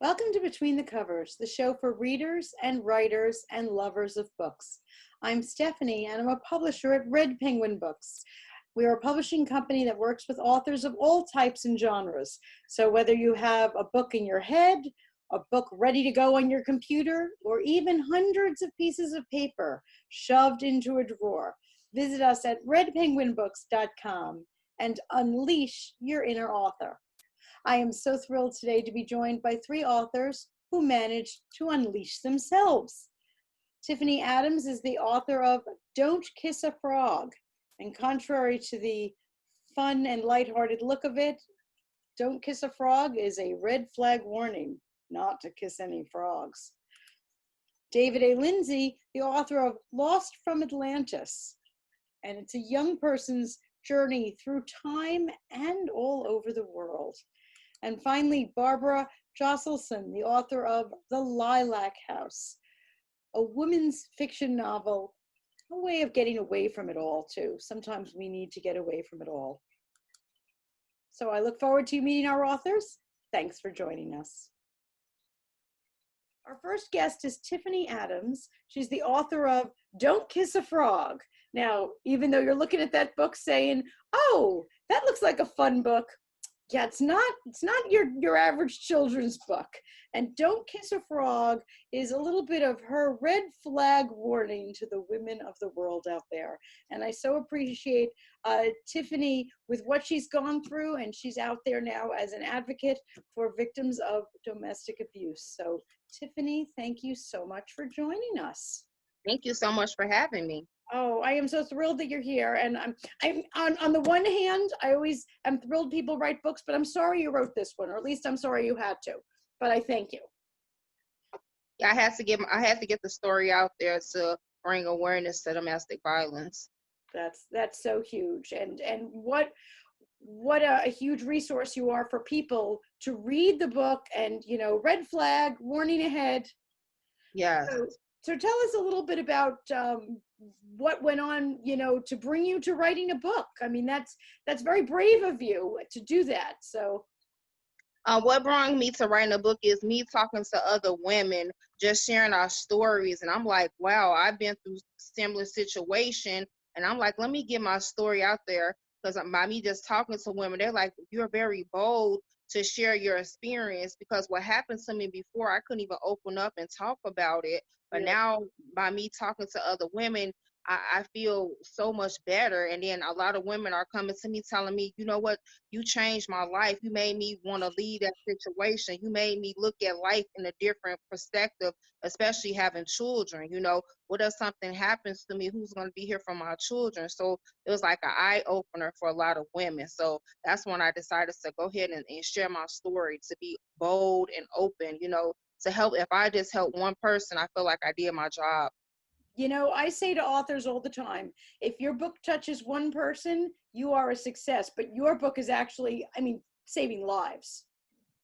Welcome to Between the Covers, the show for readers and writers and lovers of books. I'm Stephanie, and I'm a publisher at Red Penguin Books. We are a publishing company that works with authors of all types and genres. So whether you have a book in your head, a book ready to go on your computer, or even hundreds of pieces of paper shoved into a drawer, visit us at redpenguinbooks.com and unleash your inner author. I am so thrilled today to be joined by three authors who managed to unleash themselves. Tiffany Adams is the author of Don't Kiss a Frog. And contrary to the fun and lighthearted look of it, Don't Kiss a Frog is a red flag warning not to kiss any frogs. David A. Lindsay, the author of Lost from Atlantis. And it's a young person's journey through time and all over the world. And finally, Barbara Josselsohn, the author of The Lilac House, a women's fiction novel, a way of getting away from it all, too. Sometimes we need to get away from it all. So I look forward to you meeting our authors. Thanks for joining us. Our first guest is Tiffany Adams. She's the author of Don't Kiss a Frog. Now, even though you're looking at that book saying, oh, that looks like a fun book, yeah, it's not your average children's book. And Don't Kiss a Frog is a little bit of her red flag warning to the women of the world out there. And I so appreciate Tiffany with what she's gone through, and she's out there now as an advocate for victims of domestic abuse. So Tiffany, thank you so much for joining us. Thank you so much for having me. Oh, I am so thrilled that you're here. And I'm on the one hand, I always am thrilled people write books, but I'm sorry you wrote this one, or at least I'm sorry you had to. But I thank you. Yeah, I had to get the story out there to bring awareness to domestic violence. That's so huge. And what a huge resource you are for people to read the book and, you know, red flag, warning ahead. Yes. So tell us a little bit about what went on, you know, to bring you to writing a book. I mean, that's very brave of you to do that. So what brought me to writing a book is me talking to other women, just sharing our stories. And I'm like, wow, I've been through similar situation. And I'm like, let me get my story out there. Because by me just talking to women, they're like, you're very bold to share your experience, because what happened to me before, I couldn't even open up and talk about it. But now by me talking to other women, I feel so much better. And then a lot of women are coming to me telling me, you know what, you changed my life. You made me want to leave that situation. You made me look at life in a different perspective, especially having children. You know, what if something happens to me? Who's going to be here for my children? So it was like an eye opener for a lot of women. So that's when I decided to go ahead and share my story, to be bold and open, you know, to help. If I just help one person, I feel like I did my job. you know, I say to authors all the time, if your book touches one person, you are a success. But your book is actually, I mean, saving lives.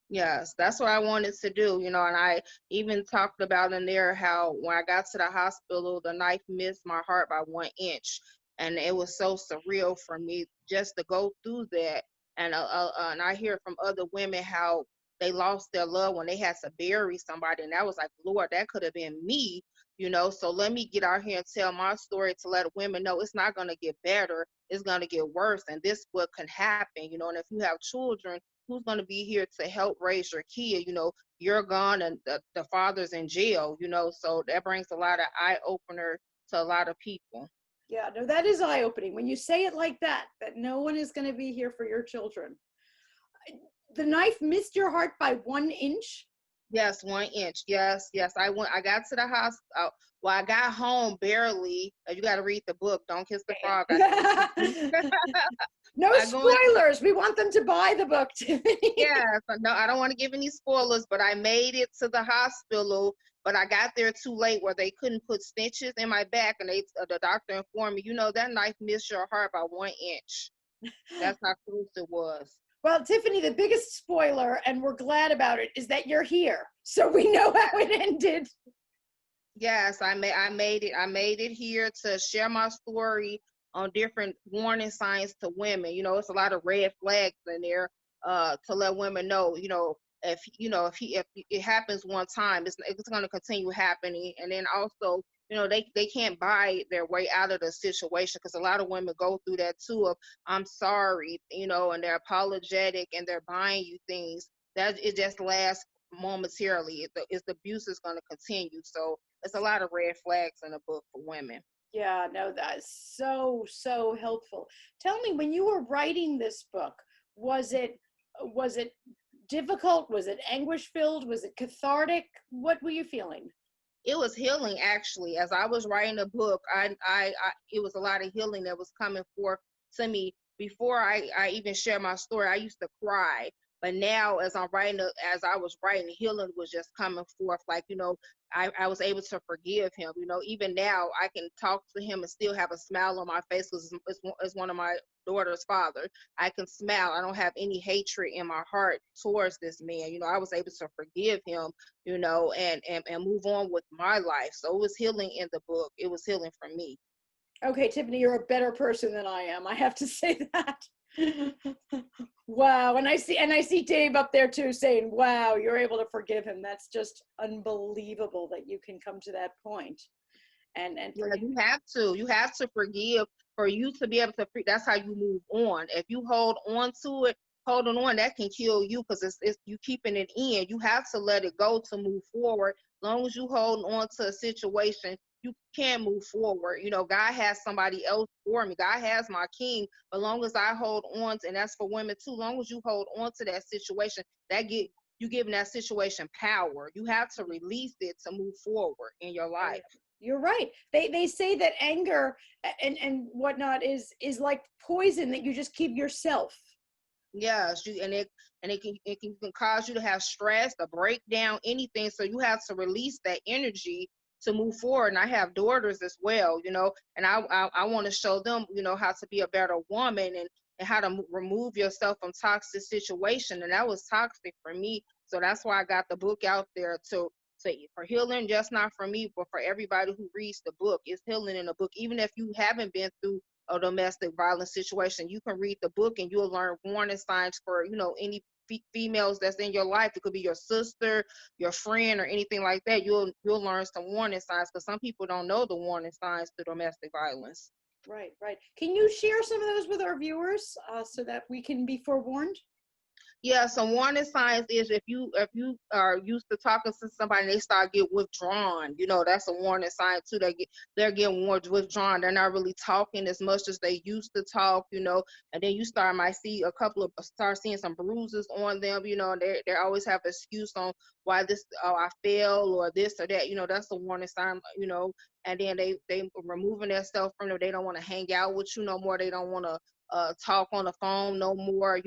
Yes, that's what I wanted to do, you know, and I even talked about in there how when I got to the hospital, the knife missed my heart by 1 inch. And it was so surreal for me just to go through that. And I hear from other women how they lost their loved one. They had to bury somebody. And that was like, Lord, that could have been me, you know. So let me get out here and tell my story to let women know it's not going to get better. It's going to get worse. And this what can happen, you know. And if you have children, who's going to be here to help raise your kid? You know, you're gone and the father's in jail, you know. So that brings a lot of eye opener to a lot of people. Yeah, no, that is eye-opening when you say it like that no one is going to be here for your children. The knife missed your heart by 1 inch? Yes, 1 inch. Yes. I got to the hospital. Well, I got home barely. You got to read the book. Don't Kiss the Frog. No spoilers. We want them to buy the book, Tiffany. Yes. No, I don't want to give any spoilers, but I made it to the hospital. But I got there too late where they couldn't put stitches in my back, and the doctor informed me, you know, that knife missed your heart by 1 inch. That's how close it was. Well, Tiffany, the biggest spoiler, and we're glad about it, is that you're here. So we know how it ended. Yes, I made it. I made it here to share my story on different warning signs to women. You know, it's a lot of red flags in there to let women know, you know, if if it happens one time, it's going to continue happening. And then also, they can't buy their way out of the situation, because a lot of women go through that too, of I'm sorry, and they're apologetic and they're buying you things that it just lasts momentarily. The abuse is going to continue. So it's a lot of red flags in the book for women. Yeah, no, that's so, so helpful. Tell me, when you were writing this book, was it difficult? Was it anguish filled? Was it cathartic? What were you feeling? It was healing, actually. As I was writing the book, it was a lot of healing that was coming forth to me. Before I even share my story, I used to cry. But now, as I was writing, healing was just coming forth. Like, I was able to forgive him. Even now, I can talk to him and still have a smile on my face, because it's one of my daughter's father. I can smile. I don't have any hatred in my heart towards this man. I was able to forgive him, and move on with my life. So it was healing in the book. It was healing for me. Okay, Tiffany, you're a better person than I am. I have to say that. Wow. And I see Dave up there too saying, wow, you're able to forgive him. That's just unbelievable that you can come to that point. And Yeah, forgive. you have to forgive for you to be able to free. That's how you move on. If you hold on to it, holding on, that can kill you, because it's you keeping it in. You have to let it go to move forward. As long as you hold on to a situation, you can't move forward. God has somebody else for me. God has my king. But long as I hold on to, and that's for women too, long as you hold on to that situation, you giving that situation power. You have to release it to move forward in your life. You're right. They say that anger and whatnot is like poison that you just keep yourself. Yes, it can cause you to have stress, a breakdown, anything. So you have to release that energy to move forward. And I have daughters as well, and I want to show them, how to be a better woman, and how to remove yourself from toxic situation. And that was toxic for me. So that's why I got the book out there for healing, just not for me, but for everybody who reads the book. It's healing in the book. Even if you haven't been through a domestic violence situation, you can read the book and you'll learn warning signs for, any females that's in your life. It could be your sister, your friend, or anything like that. You'll learn some warning signs, because some people don't know the warning signs to domestic violence. Right, right. Can you share some of those with our viewers so that we can be forewarned? Yeah, some warning signs is if you are used to talking to somebody and they start get withdrawn, that's a warning sign too. They're getting more withdrawn. They're not really talking as much as they used to talk, and then you might see start seeing some bruises on them, and they always have excuse on why I fell or this or that, that's a warning sign, and then they removing themselves from them. They don't want to hang out with you no more. They don't want to talk on the phone no more,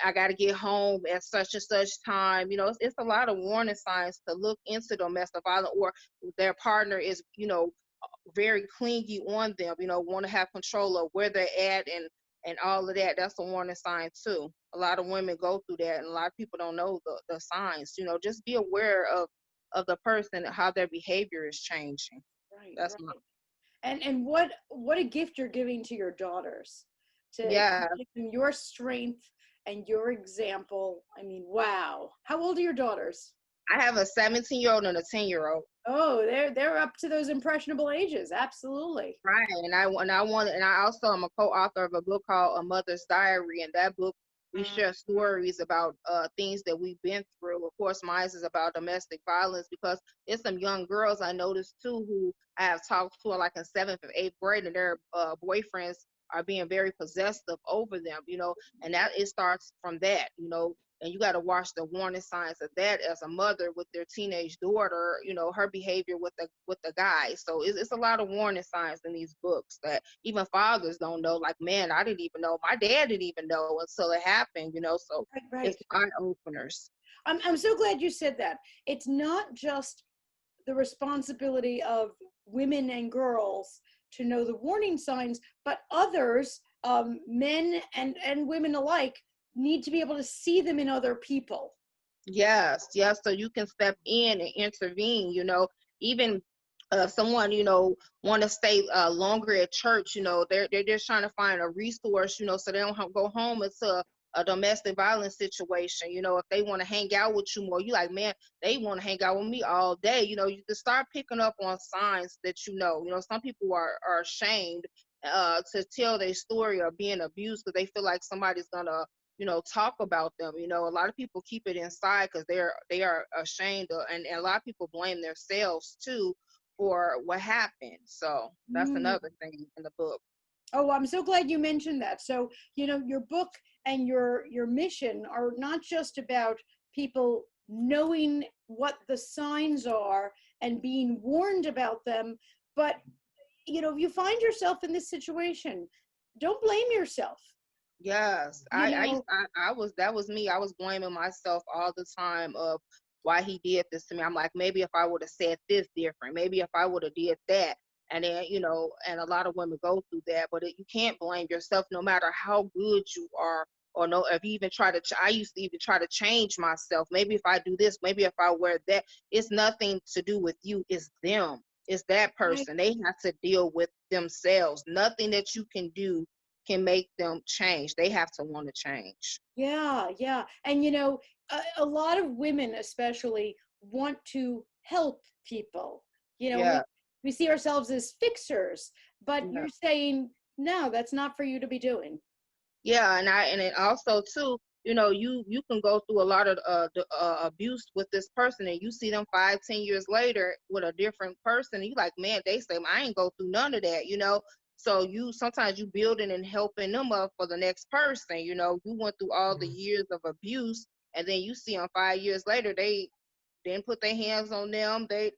I got to get home at such and such time. It's a lot of warning signs to look into domestic violence, or their partner is, very clingy on them, want to have control of where they're at and all of that. That's a warning sign too. A lot of women go through that, and a lot of people don't know the signs. Just be aware of the person, how their behavior is changing. Right, That's right. my And what a gift you're giving to your daughters to yeah. give them your strength and your example. I mean, wow. How old are your daughters? I have a 17-year-old and a 10-year-old. Oh, they're up to those impressionable ages. Absolutely. Right, and I also am a co-author of a book called A Mother's Diary. In that book, we share stories about things that we've been through. Of course, mine is about domestic violence, because there's some young girls I noticed too who I have talked to, like in 7th and 8th grade, and their boyfriends are being very possessive over them. And that it starts from that. And you got to watch the warning signs of that as a mother with their teenage daughter, her behavior with the guy. So it's a lot of warning signs in these books that even fathers don't know. Like, man, I didn't even know. My dad didn't even know until it happened, so Right, right. it's eye openers. I'm so glad you said that. It's not just the responsibility of women and girls to know the warning signs, but others, men and women alike, need to be able to see them in other people. Yes, yes. So you can step in and intervene, even someone, want to stay longer at church, they're just trying to find a resource, so they don't go home until a domestic violence situation, if they want to hang out with you more, you like, man, they want to hang out with me all day. You can start picking up on signs that some people are ashamed to tell their story of being abused because they feel like somebody's gonna talk about them. A lot of people keep it inside because they are ashamed and a lot of people blame themselves too for what happened. So that's Mm. another thing in the book. Oh, I'm so glad you mentioned that. So, your book and your mission are not just about people knowing what the signs are and being warned about them, but if you find yourself in this situation, don't blame yourself. Yes, You know, I was that was me. I was blaming myself all the time of why he did this to me. I'm like, maybe if I would have said this different, maybe if I would have did that, and then and a lot of women go through that, but you can't blame yourself no matter how good you are. Or no, if you even try to, I used to even try to change myself. Maybe if I do this, maybe if I wear that, it's nothing to do with you. It's them. It's that right. person. They have to deal with themselves. Nothing that you can do can make them change. They have to want to change. Yeah, yeah. And a lot of women especially want to help people. Yeah, We see ourselves as fixers, but yeah, you're saying, no, that's not for you to be doing. yeah. And it also too, you can go through a lot of abuse with this person, and you see them 5, 10 years later with a different person. And you like, man, they say I ain't go through none of that. So you sometimes you building and helping them up for the next person. You went through all the years of abuse, and then you see them 5 years later, they didn't put their hands on them. They're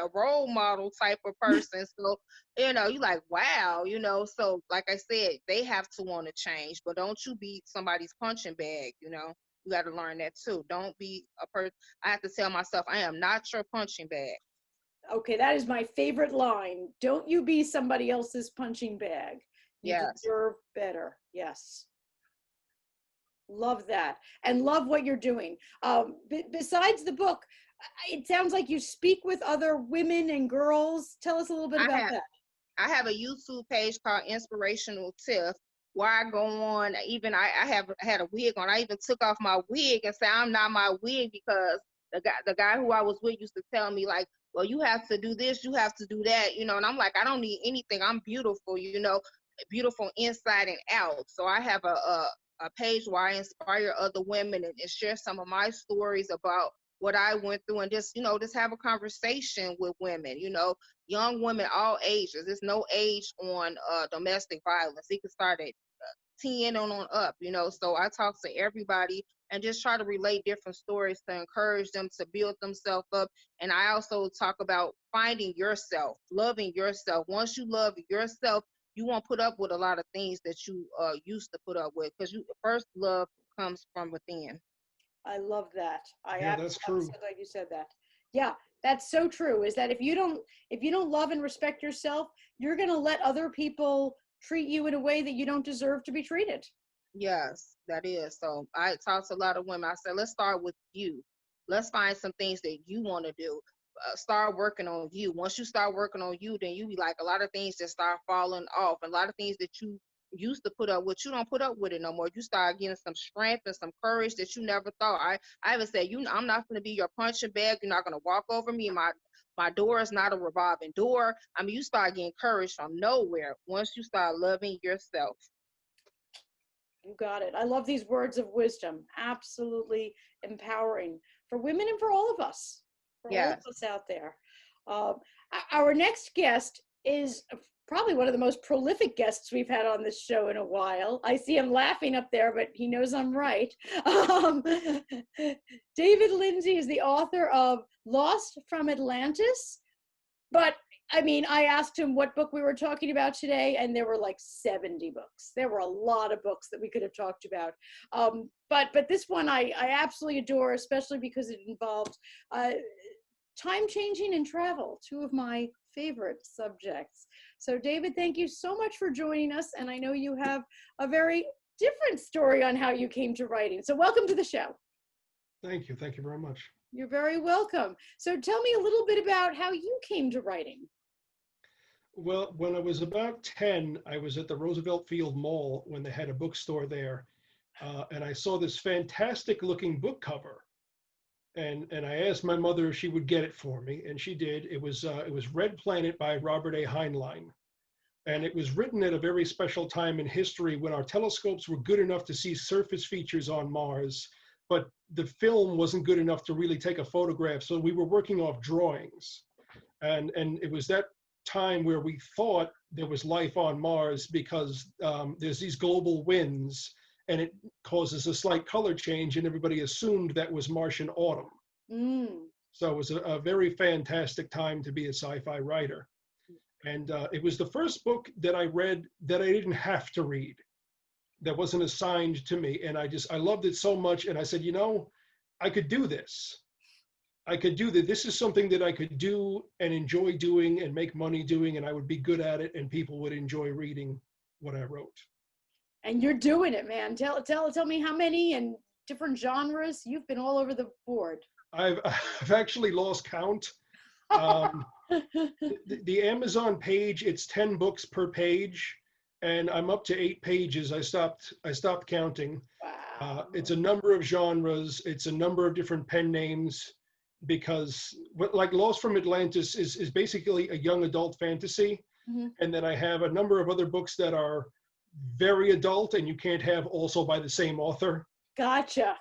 a role model type of person. So, you like, wow, so like I said, they have to want to change, but don't you be somebody's punching bag. You got to learn that too. Don't be a person. I have to tell myself, I am not your punching bag. Okay, that is my favorite line. Don't you be somebody else's punching bag. You Yes. deserve better. Yes. Love that. And love what you're doing. Besides the book, it sounds like you speak with other women and girls. Tell us a little bit I about have that. I have a YouTube page called Inspirational Tiff where I go on. Even I have had a wig on. I even took off my wig and say I'm not my wig because the guy who I was with used to tell me like, well, you have to do this, you have to do that, and I'm like, I don't need anything. I'm beautiful, beautiful inside and out. So I have a page where I inspire other women and share some of my stories about what I went through and just have a conversation with women, young women, all ages. There's no age on domestic violence. It can start at 10 on up. So I talk to everybody and just try to relate different stories to encourage them to build themselves up. And I also talk about finding yourself, loving yourself. Once you love yourself, you won't put up with a lot of things that you used to put up with because first love comes from within. I love that. Yeah, that's I'm true. so glad you said that. Yeah, that's so true. Is that if you don't love and respect yourself, you're gonna let other people treat you in a way that you don't deserve to be treated. Yes, that is. So I talk to a lot of women. I said, let's start with you. Let's find some things that you want to do. Start working on you. Once you start working on you, then you be like a lot of things just start falling off. And a lot of things that you used to put up with, you don't put up with it no more. You start getting some strength and some courage that you never thought. I even said, I'm not going to be your punching bag. You're not going to walk over me. My door is not a revolving door. I mean, you start getting courage from nowhere once you start loving yourself. You got it. I love these words of wisdom. Absolutely empowering for women and for all of Yes. us out there. Um, our next guest is probably one of the most prolific guests we've had on this show in a while. I see him laughing up there, but he knows I'm right. Um, David Lindsay is the author of Lost from Atlantis, but I mean, I asked him what book we were talking about today, and there were like 70 books. There were a lot of books that we could have talked about. But this one I absolutely adore, especially because it involved time changing and travel, two of my favorite subjects. So, David, thank you so much for joining us. And I know you have a very different story on how you came to writing. So, welcome to the show. Thank you. Thank you very much. You're very welcome. So, tell me a little bit about how you came to writing. Well, when I was about 10, I was at the Roosevelt Field Mall when they had a bookstore there. and I saw this fantastic looking book cover. And I asked my mother if she would get it for me, and she did. It was Red Planet by Robert A. Heinlein. And it was written at a very special time in history when our telescopes were good enough to see surface features on Mars, but the film wasn't good enough to really take a photograph. So we were working off drawings. And it was that time where we thought there was life on Mars because there's these global winds and it causes a slight color change, and everybody assumed that was Martian autumn. So it was a very fantastic time to be a sci-fi writer. And it was the first book that I read that I didn't have to read, that wasn't assigned to me. And I loved it so much. And I said, I could do this. I could do that. This is something that I could do and enjoy doing and make money doing, and I would be good at it, and people would enjoy reading what I wrote. And you're doing it, man. Tell me how many and different genres. You've been all over the board. I've actually lost count. The Amazon page, it's 10 books per page, and I'm up to 8 pages. I stopped counting. Wow. It's a number of genres. It's a number of different pen names, because like Lost from Atlantis is basically a young adult fantasy. And then I have a number of other books that are very adult and you can't have also by the same author. Gotcha.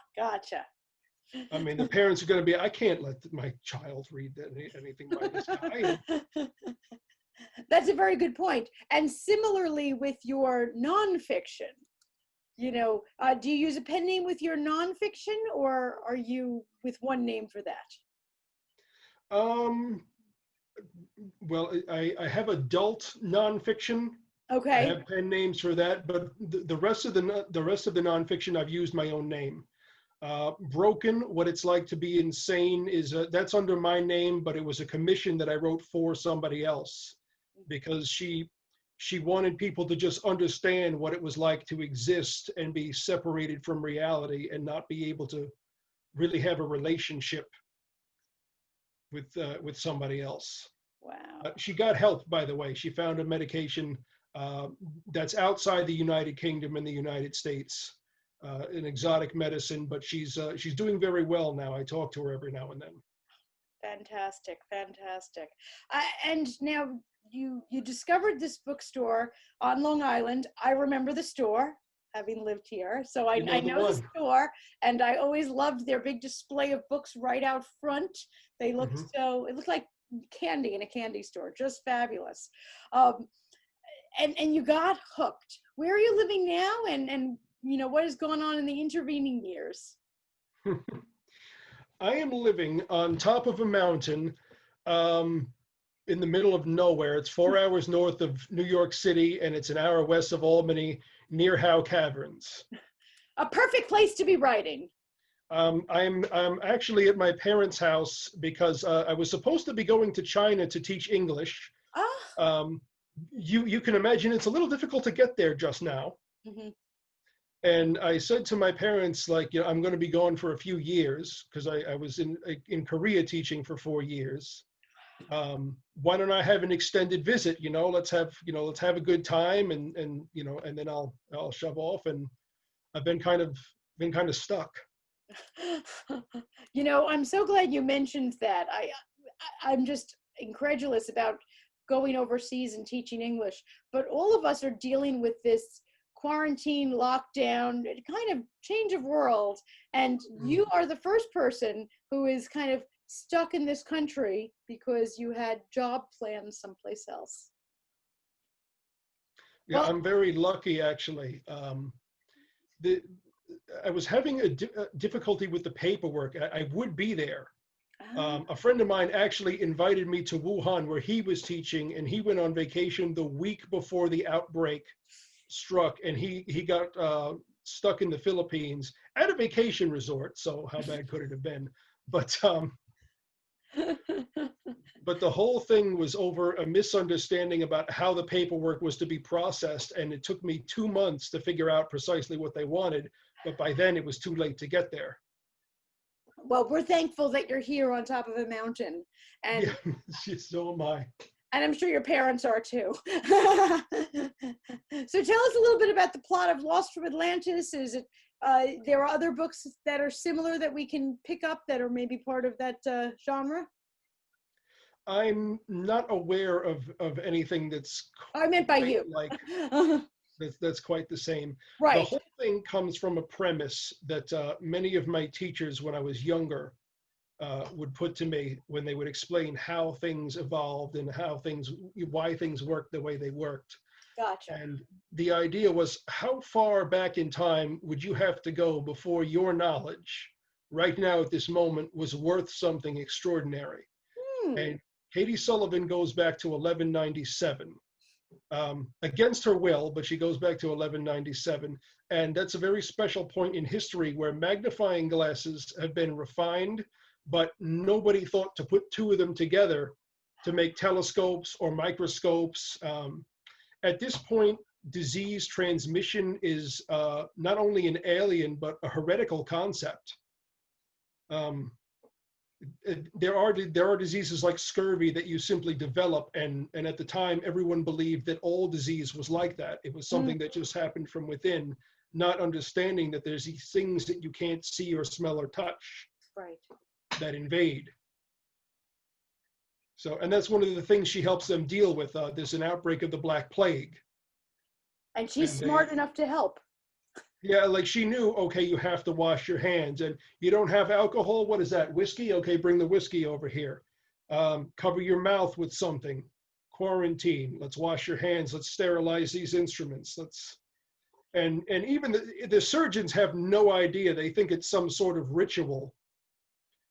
I mean, the parents are going to be, I can't let my child read anything by this guy. That's a very good point. And similarly with your nonfiction, do you use a pen name with your nonfiction, or are you with one name for that? Well, I have adult nonfiction. Okay. I have pen names for that, but the rest of the nonfiction, I've used my own name. Broken, What It's Like to Be Insane, that's under my name, but it was a commission that I wrote for somebody else, because she wanted people to just understand what it was like to exist and be separated from reality and not be able to really have a relationship with somebody else. Wow. She got help, by the way. She found a medication that's outside the United Kingdom and the United States, an exotic medicine, but she's doing very well now. I talk to her every now and then. Fantastic. And now you discovered this bookstore on Long Island. I remember the store, having lived here, so I know the store, and I always loved their big display of books right out front. They looked it looked like candy in a candy store, just fabulous. And you got hooked. Where are you living now, and what has gone on in the intervening years? I am living on top of a mountain in the middle of nowhere. It's 4 hours north of New York City, and it's an hour west of Albany, near Howe Caverns. A perfect place to be writing. I'm actually at my parents' house because I was supposed to be going to China to teach English. You can imagine it's a little difficult to get there just now. And I said to my parents, I'm going to be gone for a few years, because I was in Korea teaching for 4 years. Why don't I have an extended visit? Let's have a good time, and then I'll shove off. And I've been kind of stuck. I'm so glad you mentioned that. I'm just incredulous about going overseas and teaching English, but all of us are dealing with this quarantine, lockdown, kind of change of world, and you are the first person who is kind of stuck in this country because you had job plans someplace else. Yeah, I'm very lucky, actually. I was having a difficulty with the paperwork. I would be there. A friend of mine actually invited me to Wuhan, where he was teaching, and he went on vacation the week before the outbreak struck, and he got stuck in the Philippines at a vacation resort. So how bad could it have been? But but the whole thing was over a misunderstanding about how the paperwork was to be processed, and it took me 2 months to figure out precisely what they wanted. But by then it was too late to get there. Well, we're thankful that you're here on top of a mountain, and yeah, so am I. And I'm sure your parents are too. So tell us a little bit about the plot of Lost from Atlantis. Is it, there are other books that are similar that we can pick up that are maybe part of that genre? I'm not aware of anything that's I meant by quite you. like that's quite the same. The Right. whole thing comes from a premise that many of my teachers when I was younger would put to me when they would explain how things evolved and why things worked the way they worked. Gotcha. And the idea was, how far back in time would you have to go before your knowledge right now at this moment was worth something extraordinary? And Katie Sullivan goes back to 1197, against her will, but she goes back to 1197. And that's a very special point in history where magnifying glasses have been refined, but nobody thought to put two of them together to make telescopes or microscopes. At this point, disease transmission is not only an alien, but a heretical concept. There are diseases like scurvy that you simply develop, and at the time everyone believed that all disease was like that. It was something that just happened from within, not understanding that there's these things that you can't see or smell or touch, Right. that invade. So, and that's one of the things she helps them deal with. There's an outbreak of the Black Plague. And she's smart enough to help. Yeah, like she knew, okay, you have to wash your hands, and you don't have alcohol. What is that? Whiskey? Okay, bring the whiskey over here. Cover your mouth with something. Quarantine. Let's wash your hands. Let's sterilize these instruments. And even the surgeons have no idea. They think it's some sort of ritual,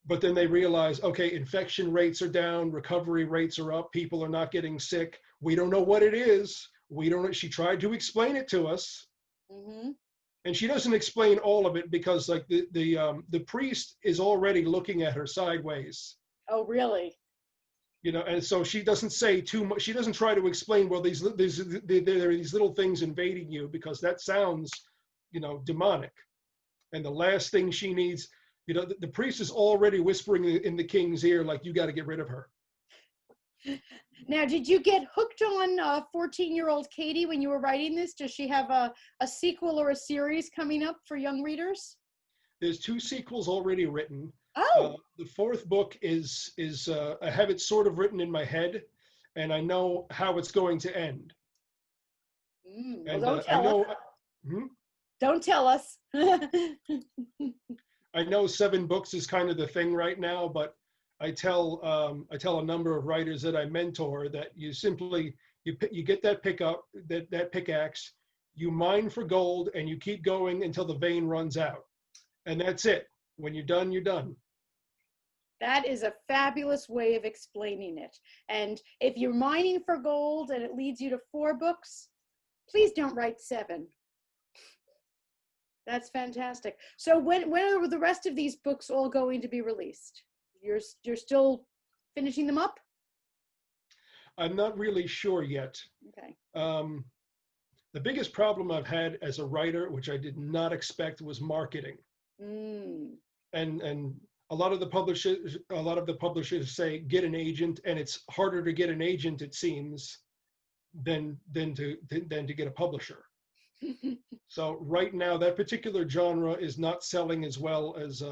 but then they realize, okay, infection rates are down, recovery rates are up, people are not getting sick. We don't know what it is. We don't know. She tried to explain it to us. Mm-hmm. And she doesn't explain all of it because like the priest is already looking at her sideways. Oh, really? You know, and so she doesn't say too much. She doesn't try to explain, well, there are these little things invading you, because that sounds, you know, demonic. And the last thing she needs, you know, the priest is already whispering in the king's ear, like, you got to get rid of her. Now, did you get hooked on 14-year-old Katie when you were writing this? Does she have a sequel or a series coming up for young readers? There's 2 sequels already written. Oh. The 4th book is I have it sort of written in my head, and I know how it's going to end. Well, don't tell us. Don't tell us. I know 7 books is kind of the thing right now, but I tell a number of writers that I mentor that you simply you get that pickaxe, you mine for gold, and you keep going until the vein runs out, and that's it. When you're done, you're done. That is a fabulous way of explaining it. And if you're mining for gold and it leads you to 4 books, please don't write 7. That's fantastic. So when are the rest of these books all going to be released? You're still finishing them up? I'm not really sure yet. Okay. The biggest problem I've had as a writer, which I did not expect, was marketing. And a lot of the publishers say get an agent, and it's harder to get an agent, it seems, than to get a publisher. So right now, that particular genre is not selling as well as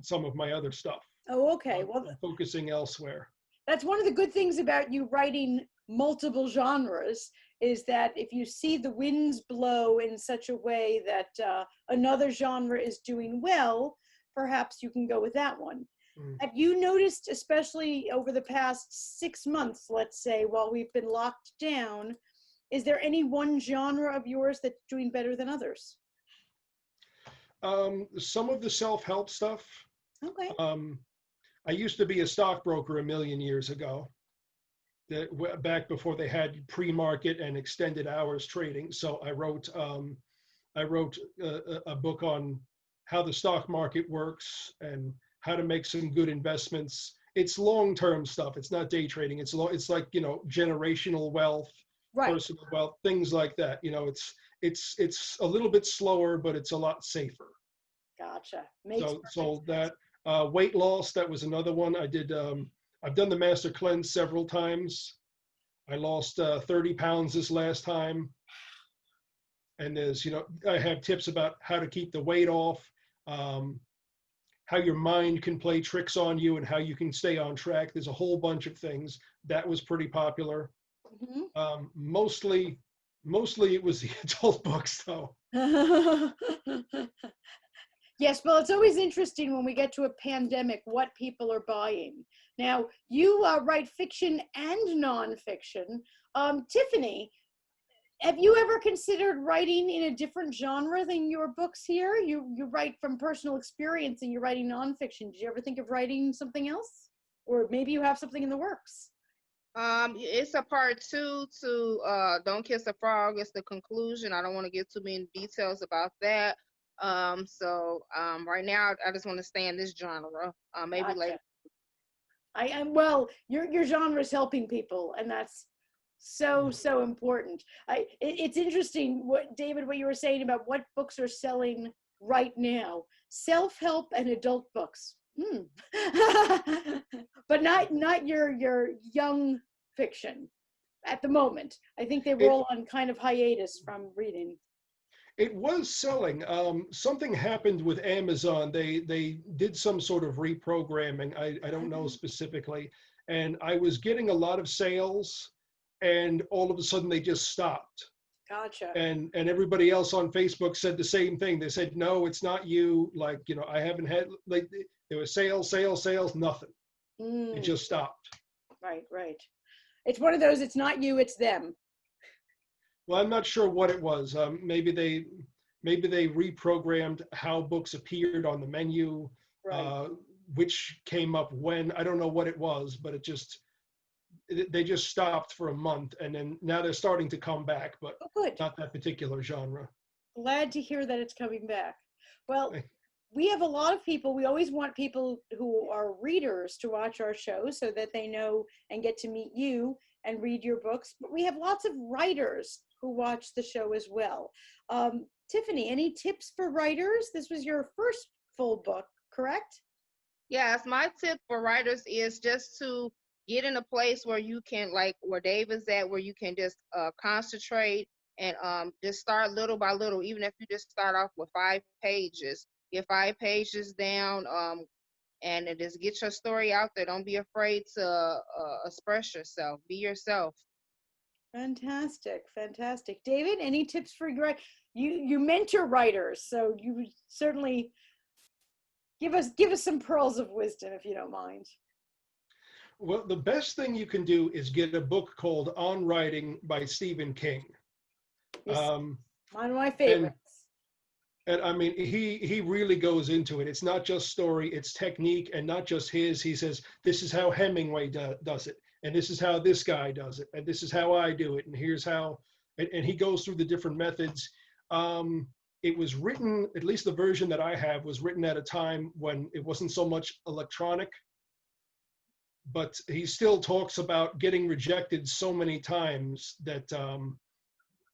some of my other stuff. Oh, okay. Well, I'm focusing elsewhere. That's one of the good things about you writing multiple genres, is that if you see the winds blow in such a way that another genre is doing well, perhaps you can go with that one. Have you noticed, especially over the past 6 months, let's say, while we've been locked down, is there any one genre of yours that's doing better than others? Some of the self-help stuff. Okay. I used to be a stockbroker a million years ago, back before they had pre-market and extended hours trading. So I wrote a book on how the stock market works and how to make some good investments. It's long-term stuff. It's not day trading. It's like, you know, generational wealth, right, personal wealth, things like that. You know, it's a little bit slower, but it's a lot safer. Gotcha. So that weight loss, that was another one I did. I've done the Master Cleanse several times. I lost 30 pounds this last time. And there's, I have tips about how to keep the weight off, how your mind can play tricks on you and how you can stay on track. There's a whole bunch of things. That was pretty popular. Mostly it was the adult books though. Yes, well, it's always interesting when we get to a pandemic what people are buying. Now, you write fiction and nonfiction. Tiffany, have you ever considered writing in a different genre than your books here? You write from personal experience and you're writing nonfiction. Did you ever think of writing something else? Or maybe you have something in the works? It's a part 2 to Don't Kiss a Frog. It's the conclusion. I don't want to give too many details about that. So right now I just want to stay in this genre. Maybe Gotcha. later. Well, your genre is helping people, and that's so important. It's interesting what David, what you were saying about what books are selling right now: self-help and adult books. But not your young fiction at the moment. I think they were all on kind of hiatus from reading. It was selling. Something happened with Amazon. They did some sort of reprogramming. I don't know specifically. And I was getting a lot of sales, and all of a sudden they just stopped. Gotcha. And everybody else on Facebook said the same thing. They said, no, it's not you. Like, I haven't had, like, there was sales, nothing. It just stopped. Right. It's one of those, it's not you, it's them. Well, I'm not sure what it was. Maybe they reprogrammed how books appeared on the menu, Right. which came up when. I don't know what it was, but they just stopped for a month, and then now they're starting to come back, but not that particular genre. Glad to hear that it's coming back. Well, we have a lot of people. We always want people who are readers to watch our show so that they know and get to meet you and read your books. But we have lots of writers who watch the show as well. Tiffany, any tips for writers? This was your first full book, correct? Yes, my tip for writers is just to get in a place where you can, like where Dave is at, where you can just concentrate and just start little by little. Even if you just start off with 5 pages, get 5 pages down, and just get your story out there. Don't be afraid to express yourself. Be yourself. Fantastic. David, any tips for you mentor writers, so you certainly give us some pearls of wisdom if you don't mind. Well, the best thing you can do is get a book called On Writing by Stephen King. One of my favorites. And I mean, he really goes into it. It's not just story, it's technique, and not just his. He says, this is how Hemingway does it, and this is how this guy does it, and this is how I do it, and here's how, and he goes through the different methods. It was written, at least the version that I have, was written at a time when it wasn't so much electronic, but he still talks about getting rejected so many times that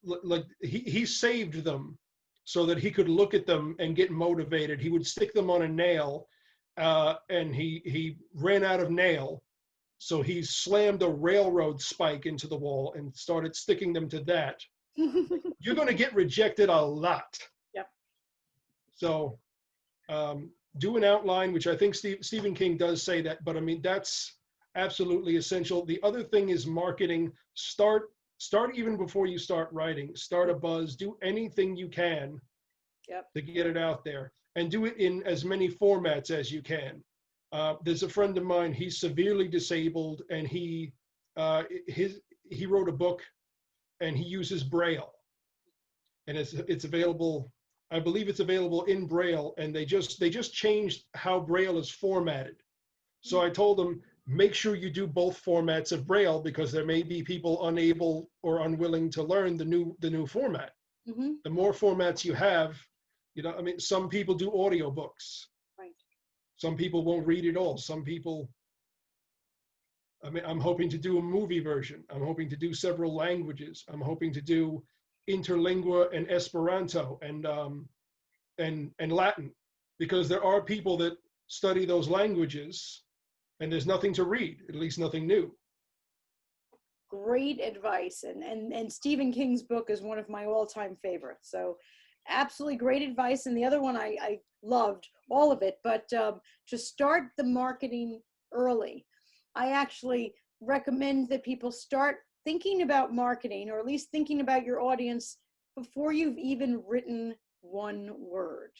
like he saved them so that he could look at them and get motivated. He would stick them on a nail, and he ran out of nail. So he slammed a railroad spike into the wall and started sticking them to that. You're going to get rejected a lot. Yep. So do an outline, which I think Stephen King does say that, but I mean, that's absolutely essential. The other thing is marketing. Start even before you start writing. Start a buzz. Do anything you can to get it out there, and do it in as many formats as you can. There's a friend of mine. He's severely disabled, and he wrote a book, and he uses Braille, and it's available. I believe it's available in Braille, and they just changed how Braille is formatted. So I told him, make sure you do both formats of Braille, because there may be people unable or unwilling to learn the new format. Mm-hmm. The more formats you have, I mean, some people do audiobooks. Right. Some people won't read at all. Some people, I mean, I'm hoping to do a movie version. I'm hoping to do several languages. I'm hoping to do interlingua and Esperanto and Latin, because there are people that study those languages and there's nothing to read, at least nothing new. great advice. And Stephen King's book is one of my all-time favorites. So absolutely great advice. And the other one I loved all of it, but to start the marketing early. I actually recommend that people start thinking about marketing, or at least thinking about your audience before you've even written one word,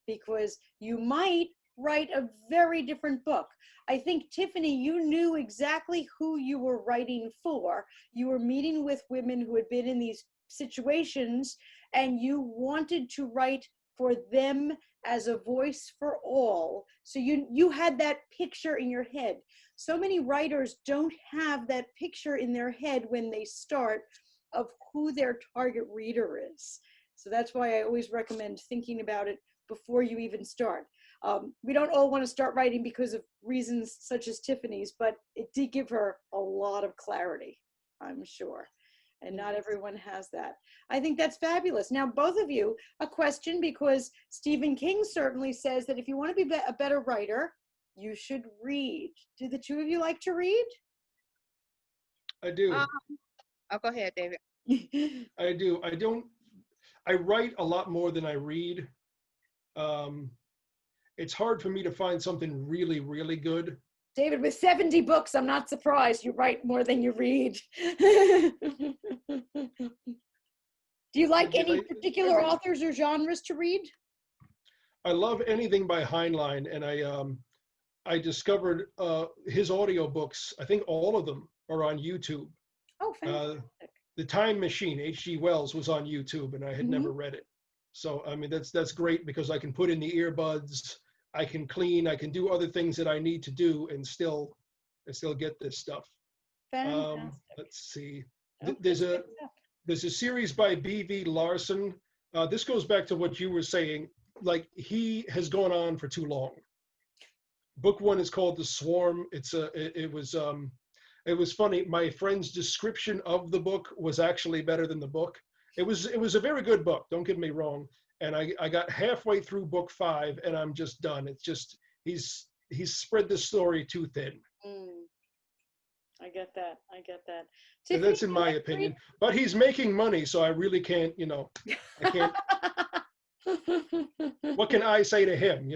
because you might write a very different book. I think, Tiffany, you knew exactly who you were writing for. You were meeting with women who had been in these situations, and you wanted to write for them as a voice for all. So you had that picture in your head. So many writers don't have that picture in their head when they start of who their target reader is. So that's why I always recommend thinking about it before you even start. We don't all want to start writing because of reasons such as Tiffany's, but it did give her a lot of clarity, I'm sure. And not everyone has that. I think that's fabulous. Now, both of you, a question, because Stephen King certainly says that if you want to be a better writer, you should read. Do the two of you like to read? I do. Oh, go ahead, David. I do. I write a lot more than I read. It's hard for me to find something really, really good. David, with 70 books, I'm not surprised you write more than you read. Do you like any particular authors or genres to read? I love anything by Heinlein, and I discovered his audiobooks. I think all of them are on YouTube. Oh, fantastic. The Time Machine, H.G. Wells, was on YouTube, and I had never read it. So, I mean, that's great because I can put in the earbuds, I can clean, I can do other things that I need to do and still get this stuff. Fantastic. Let's see. Okay. There's a series by B.V. Larson. This goes back to what you were saying. Like, he has gone on for too long. Book one is called The Swarm. It was funny. My friend's description of the book was actually better than the book. It was a very good book. Don't get me wrong. And I got halfway through book 5 and I'm just done. It's just, he's spread the story too thin. I get that. And that's in my opinion. But he's making money, so I really can't, I can't. What can I say to him,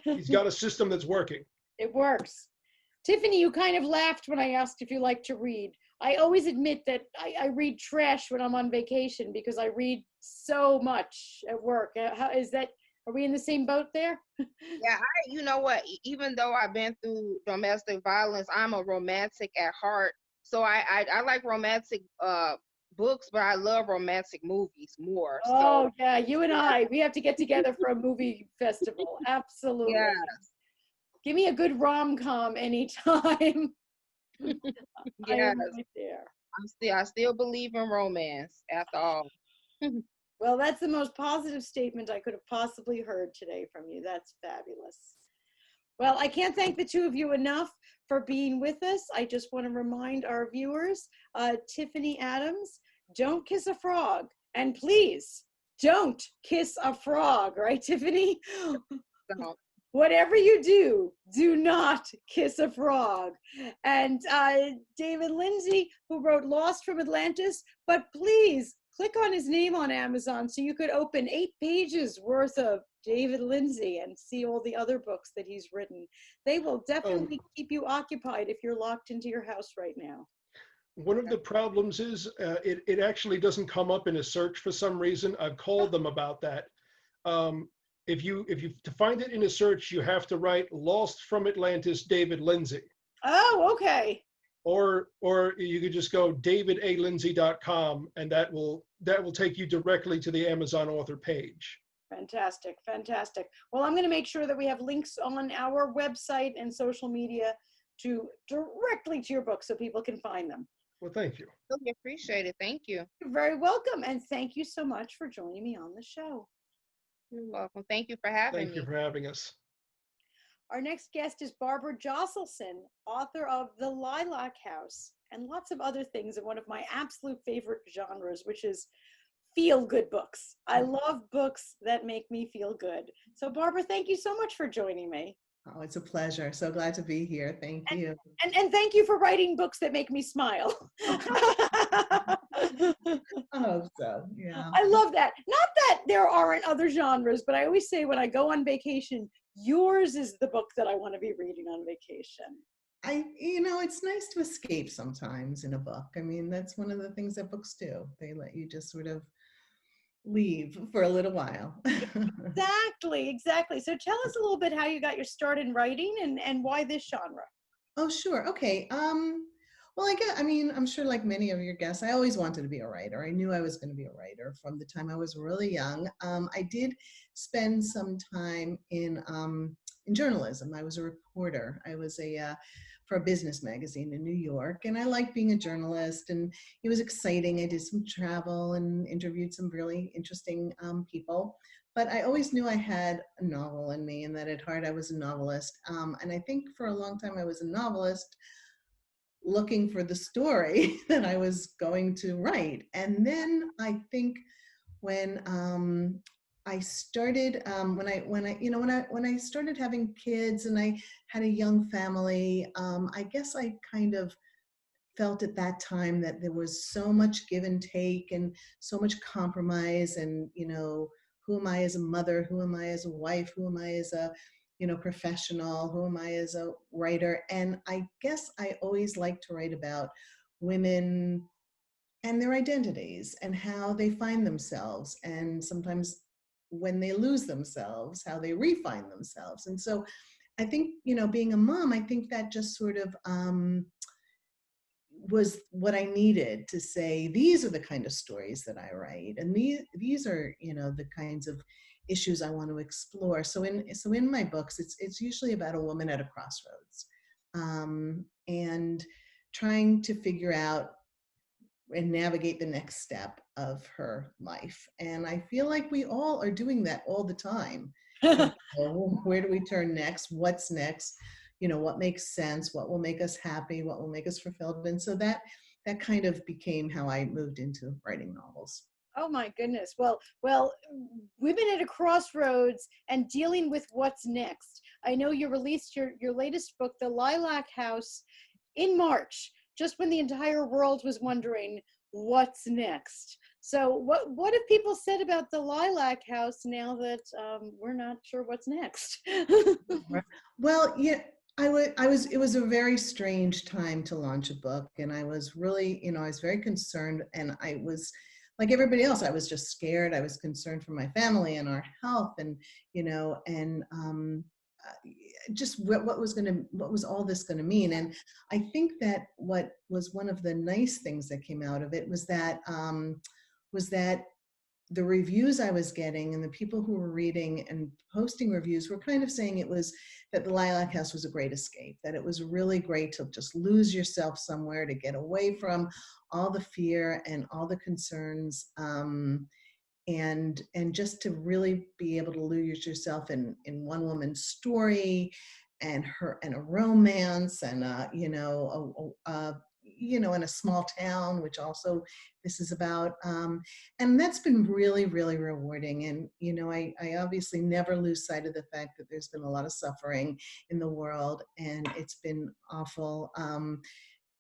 He's got a system that's working. It works. Tiffany, you kind of laughed when I asked if you like to read. I always admit that I read trash when I'm on vacation because I read so much at work. How is that? Are we in the same boat there? Yeah, you know what? Even though I've been through domestic violence, I'm a romantic at heart. So I like romantic books, but I love romantic movies more. Oh, yeah, you and we have to get together for a movie festival. Absolutely. Yes. Give me a good rom-com anytime. Yes. I am right there. I still believe in romance after all. Well, that's the most positive statement I could have possibly heard today from you. That's fabulous. Well, I can't thank the two of you enough for being with us. I just want to remind our viewers, Tiffany Adams, don't kiss a frog. And please, don't kiss a frog, right, Tiffany? So, Whatever you do, do not kiss a frog. And David Lindsay, who wrote Lost from Atlantis, but please click on his name on Amazon so you could open 8 pages worth of David Lindsay and see all the other books that he's written. They will definitely keep you occupied if you're locked into your house right now. One of the problems is it actually doesn't come up in a search for some reason. I've called them about that. If you to find it in a search, you have to write Lost from Atlantis, David Lindsay. Oh, okay. Or you could just go davidalindsay.com and that will take you directly to the Amazon author page. Fantastic, fantastic. Well, I'm going to make sure that we have links on our website and social media to directly to your book so people can find them. Well, thank you. really appreciate it. Thank you. You're very welcome. And thank you so much for joining me on the show. You're welcome. Thank you for having me. Thank you for having us. Our next guest is Barbara Josselsohn, author of The Lilac House and lots of other things in one of my absolute favorite genres, which is feel-good books. I love books that make me feel good. So Barbara, thank you so much for joining me. Oh, it's a pleasure. So glad to be here. Thank you. And thank you for writing books that make me smile. I hope so. Yeah. I love that. Not that there aren't other genres, but I always say when I go on vacation, yours is the book that I want to be reading on vacation. It's nice to escape sometimes in a book. I mean, that's one of the things that books do. They let you just sort of leave for a little while. Exactly, exactly. So tell us a little bit how you got your start in writing and why this genre. Oh, sure. Okay. Well, I'm sure like many of your guests, I always wanted to be a writer. I knew I was going to be a writer from the time I was really young. I did spend some time in journalism. I was a reporter. I was for a business magazine in New York, and I liked being a journalist, and it was exciting. I did some travel and interviewed some really interesting people. But I always knew I had a novel in me, and that at heart I was a novelist. And I think for a long time I was a novelist looking for the story that I was going to write. And then I think when I started, when I started having kids and I had a young family, I guess I kind of felt at that time that there was so much give and take and so much compromise, and who am I as a mother, who am I as a wife, who am I as a professional, who am I as a writer. And I guess I always like to write about women and their identities and how they find themselves, and sometimes when they lose themselves, how they refine themselves. And so I think, being a mom, I think that just sort of was what I needed to say, these are the kind of stories that I write, and these are the kinds of issues I want to explore. So in my books, it's usually about a woman at a crossroads, and trying to figure out and navigate the next step of her life. And I feel like we all are doing that all the time. Where do we turn next? What's next? What makes sense? What will make us happy? What will make us fulfilled? And so that kind of became how I moved into writing novels. Oh my goodness. Well, women at a crossroads and dealing with what's next. I know you released your latest book, The Lilac House, in March, just when the entire world was wondering what's next. So what have people said about The Lilac House now that we're not sure what's next? Well, yeah, it was a very strange time to launch a book, and I was really, I was very concerned, and I was like everybody else, I was just scared. I was concerned for my family and our health, and just what was all this going to mean. And I think that what was one of the nice things that came out of it was that the reviews I was getting and the people who were reading and posting reviews were kind of saying that the Lilac House was a great escape, that it was really great to just lose yourself somewhere, to get away from all the fear and all the concerns, and just to really be able to lose yourself in one woman's story and a romance, and in a small town, which also this is about. And that's been really, really rewarding. And, I obviously never lose sight of the fact that there's been a lot of suffering in the world, and it's been awful.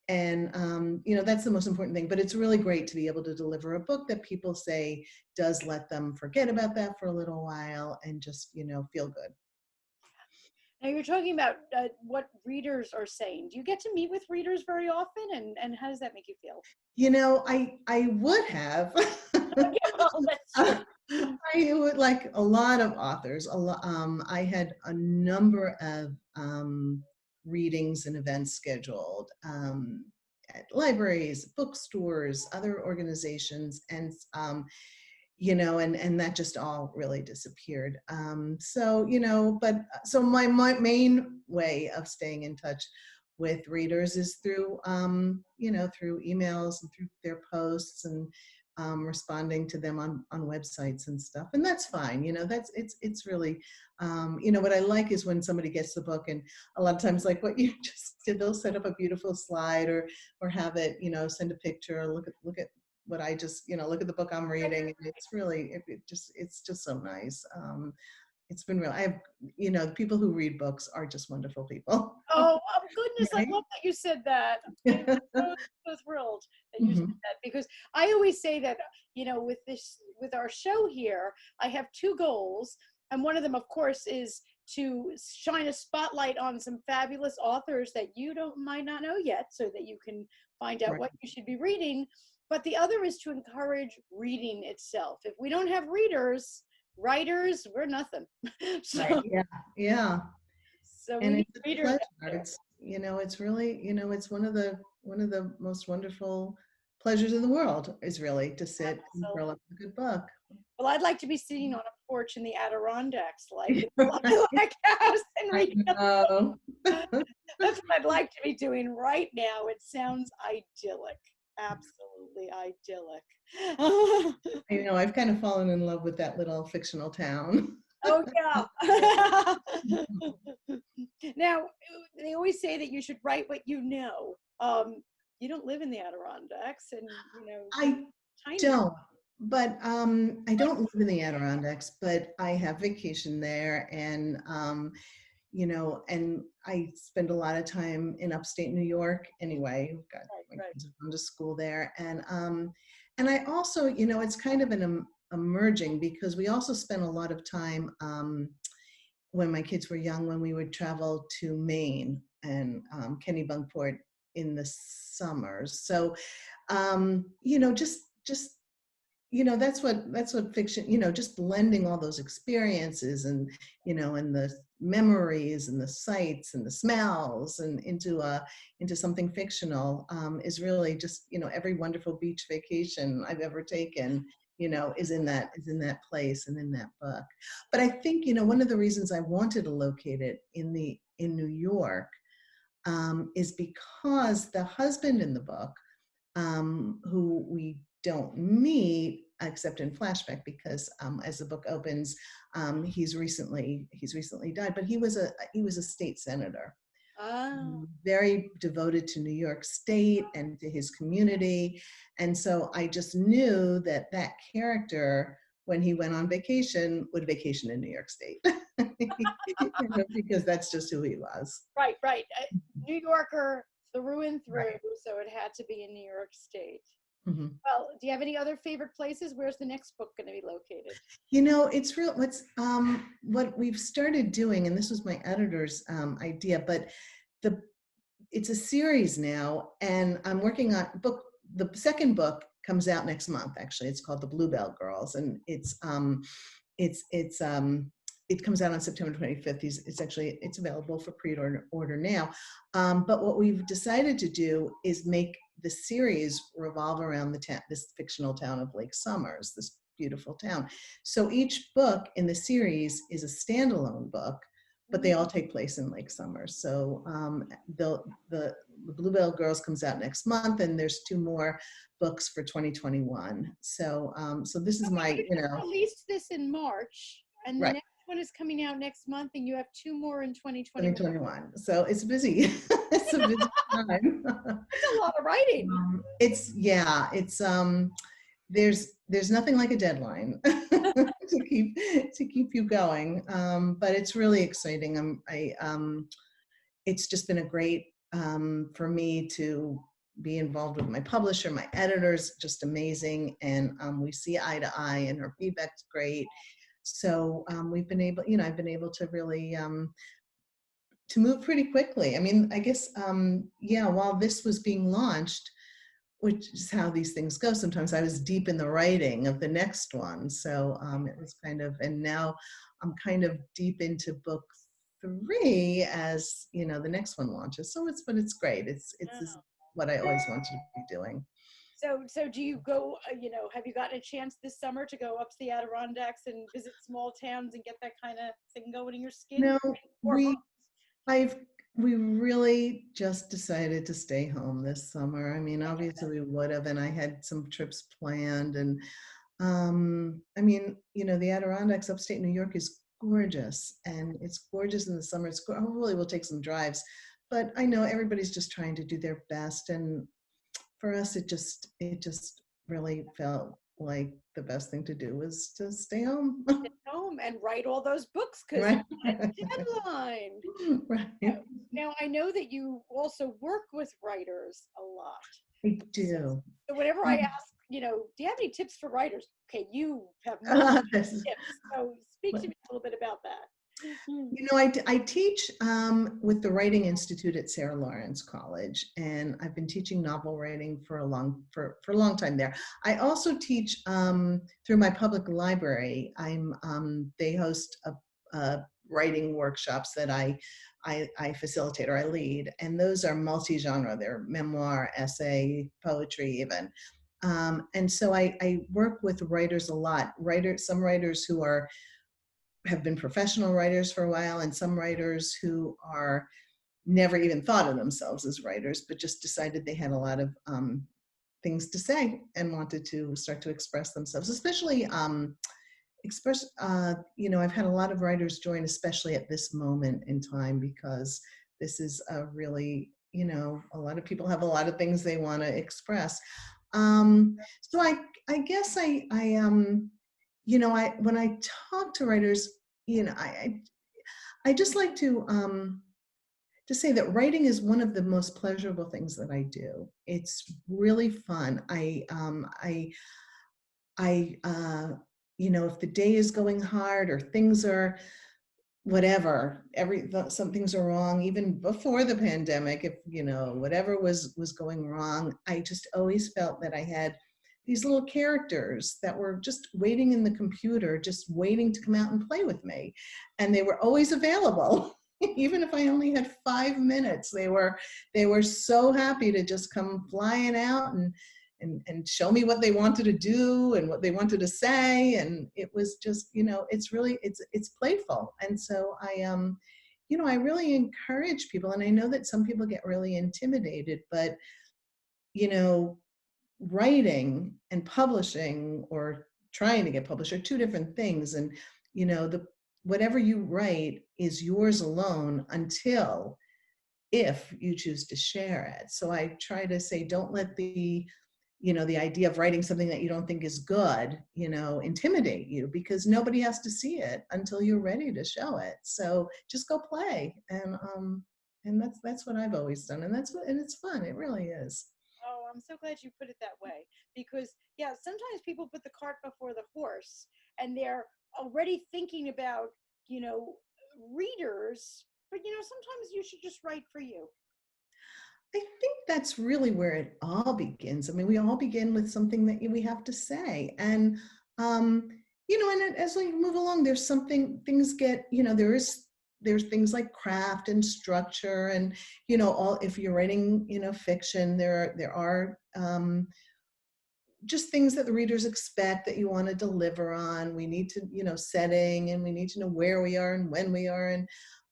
That's the most important thing. But it's really great to be able to deliver a book that people say does let them forget about that for a little while and just, feel good. Now you're talking about what readers are saying. Do you get to meet with readers very often, and how does that make you feel? I would have. I would, like a lot of authors. I had a number of readings and events scheduled at libraries, bookstores, other organizations, and and that just all really disappeared. So my main way of staying in touch with readers is through through emails and through their posts, and responding to them on websites and stuff. And that's fine. It's really, what I like is when somebody gets the book, and a lot of times, like what you just did, they'll set up a beautiful slide or have it, send a picture, or look at what I just, look at the book I'm reading. And it's really, it's just so nice. it's been real. I have, people who read books are just wonderful people. Oh, goodness, I Right? love that you said that. I'm so thrilled that you said Mhm. that, because I always say that, with our show here, I have two goals. And one of them, of course, is to shine a spotlight on some fabulous authors that you might not know yet, so that you can find out Right. what you should be reading. But the other is to encourage reading itself. If we don't have writers, we're nothing. Right. So, Yeah. Yeah. so we And need it's a readers pleasure. out there. It's really, it's one of the most wonderful pleasures in the world is really to sit and curl up with a good book. Well, I'd like to be sitting on a porch in the Adirondacks, like in the Lilac House, and I reading. know. That's what I'd like to be doing right now. It sounds idyllic, absolutely idyllic. I know. I've kind of fallen in love with that little fictional town. Oh yeah. Now, they always say that you should write what you know. You don't live in the Adirondacks, and I tiny. don't, but I don't live in the Adirondacks, but I have vacation there, and and I spend a lot of time in upstate New York anyway. I've got my Right. kids have gone to school there, and I also, it's kind of an emerging, because we also spent a lot of time when my kids were young, when we would travel to Maine and Kennebunkport in the summers. So just that's what fiction, just blending all those experiences, and the memories and the sights and the smells, and into something fictional, is really just, every wonderful beach vacation I've ever taken, is in that place and in that book. But I think, one of the reasons I wanted to locate it in New York, is because the husband in the book, who we don't meet except in flashback, because as the book opens, he's recently died, but he was a state senator, Oh, very devoted to New York State and to his community. And so I just knew that character, when he went on vacation, would vacation in New York State. Because that's just who he was. right. New Yorker through and through, Right. so it had to be in New York State. Mhm. Well, do you have any other favorite places? Where's the next book going to be located? It's real. What we've started doing, and this was my editor's idea, but the it's a series now, and I'm working on book. The second book comes out next month. Actually, it's called The Bluebell Girls, and it comes out on September 25th. It's available for pre-order now. But what we've decided to do is make the series revolve around this fictional town of Lake Summers, this beautiful town. So each book in the series is a standalone book, but they all take place in Lake Summers. So the Bluebell Girls comes out next month, and there's 2 more books for 2021. So this is my, Released this in March, and the right. next one is coming out next month, and you have 2 more in 2021. 2021. So it's busy. It's a busy time. It's a lot of writing. There's nothing like a deadline to keep you going. But it's really exciting. It's just been a great, for me to be involved with my publisher. My editor's just amazing, and we see eye to eye, and her feedback's great. So I've been able to really to move pretty quickly. I mean, I guess, while this was being launched, which is how these things go, sometimes I was deep in the writing of the next one. So it was and now I'm kind of deep into book 3 as, the next one launches. So it's great. It's what I always wanted to be doing. So do you go, have you gotten a chance this summer to go up to the Adirondacks and visit small towns and get that kind of thing going in your skin? No, we really just decided to stay home this summer. I mean, obviously we would have, and I had some trips planned, and the Adirondacks, upstate New York, is gorgeous, and it's gorgeous in the summer. Hopefully we'll take some drives, but I know everybody's just trying to do their best, and for us, it just really felt like the best thing to do was to stay home. Home. and write all those books because Right. a deadline. Right. Now, I know that you also work with writers a lot. I do. So whenever I ask, do you have any tips for writers? Okay, you have multiple tips. So speak to me a little bit about that. I teach with the Writing Institute at Sarah Lawrence College, and I've been teaching novel writing for a long time there. I also teach through my public library. They host a writing workshops that I facilitate or I lead, and those are multi-genre. They're memoir, essay, poetry, even. And so I work with writers a lot. Some writers who have been professional writers for a while, and some writers who are never even thought of themselves as writers, but just decided they had a lot of things to say and wanted to start to express themselves. Especially I've had a lot of writers join, especially at this moment in time, because this is a really, a lot of people have a lot of things they want to express. So I guess when I talk to writers, I just like to say that writing is one of the most pleasurable things that I do. It's really fun. If the day is going hard or things are whatever, some things are wrong, even before the pandemic, if whatever was going wrong, I just always felt that I had these little characters that were just waiting in the computer, just waiting to come out and play with me. And they were always available. Even if I only had 5 minutes, they were so happy to just come flying out and show me what they wanted to do and what they wanted to say. And it was just, it's really, it's playful. And so I really encourage people, and I know that some people get really intimidated, but, writing and publishing or trying to get published are two different things. And, whatever you write is yours alone until if you choose to share it. So I try to say, don't let the idea of writing something that you don't think is good, intimidate you, because nobody has to see it until you're ready to show it. So just go play. And that's what I've always done. And it's fun. It really is. Oh, I'm so glad you put it that way, because sometimes people put the cart before the horse and they're already thinking about, readers, but sometimes you should just write for you. I think that's really where it all begins. I mean, we all begin with something that we have to say. And, and as we move along, there's things get, there's things like craft and structure and, if you're writing, fiction, there are just things that the readers expect that you want to deliver on. We need to, setting, and we need to know where we are and when we are.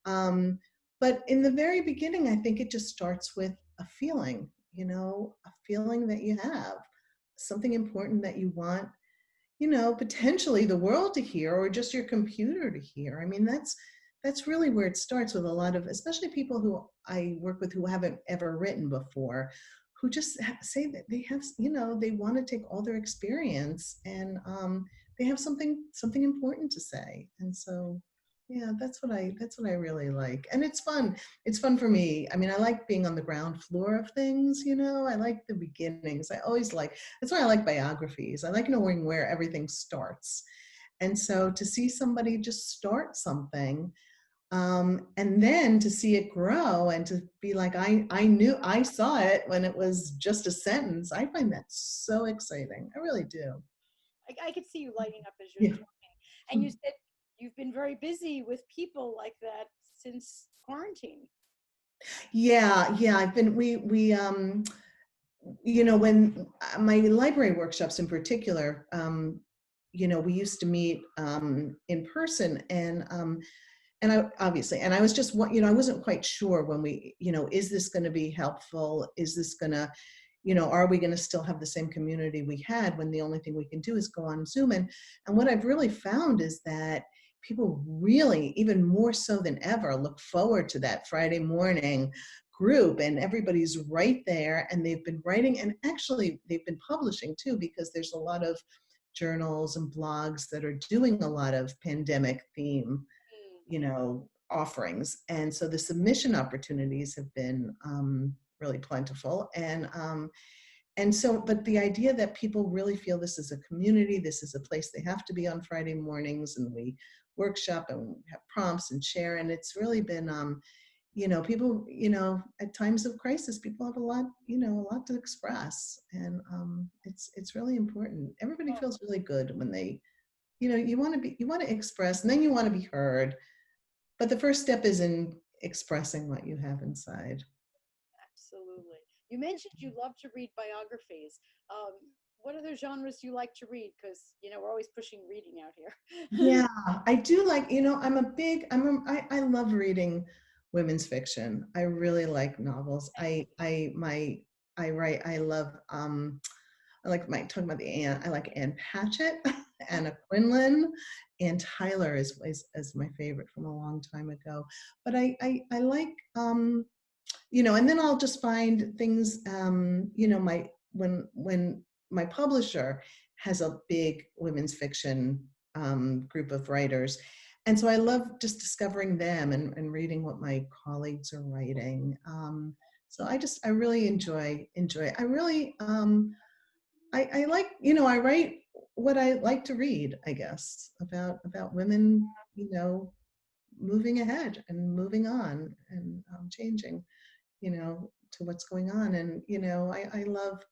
And, but in the very beginning, I think it just starts with a feeling, a feeling that you have, something important that you want, potentially the world to hear, or just your computer to hear. I mean, that's really where it starts with a lot of, especially people who I work with who haven't ever written before, who just say that they have, they want to take all their experience and they have something important to say. And so, yeah, that's what I really like. And it's fun. It's fun for me. I mean, I like being on the ground floor of things, I like the beginnings. That's why I like biographies. I like knowing where everything starts. And so to see somebody just start something, and then to see it grow and to be like, I saw it when it was just a sentence. I find that so exciting. I really do. I could see you lighting up as you're Yeah. talking. And you said you've been very busy with people like that since quarantine. Yeah. I've been, when my library workshops in particular, we used to meet in person, and I was just, I wasn't quite sure when is this going to be helpful? Is this going to, are we going to still have the same community we had when the only thing we can do is go on Zoom? And what I've really found is that people really, even more so than ever, look forward to that Friday morning group, and everybody's right there, and they've been writing, and actually they've been publishing too, because there's a lot of journals and blogs that are doing a lot of pandemic theme, offerings. And so the submission opportunities have been really plentiful. And so, but the idea that people really feel this is a community, this is a place they have to be on Friday mornings, and we workshop and have prompts and share. And it's really been, people, at times of crisis, people have a lot to express. And it's really important. Everybody feels really good when they, you want to express, and then you want to be heard. But the first step is in expressing what you have inside. Absolutely. You mentioned you love to read biographies. What other genres do you like to read? Because, we're always pushing reading out here. Yeah, I do like, I love reading women's fiction. I really like novels. I love, I like Anne Patchett, Anna Quinlan, Anne Tyler is my favorite from a long time ago. But I like, and then I'll just find things, when my publisher has a big women's fiction group of writers. And so I love just discovering them and reading what my colleagues are writing. So I really enjoy, I really, I like, I write what I like to read, I guess, about women, moving ahead and moving on and changing, to what's going on. And, I love,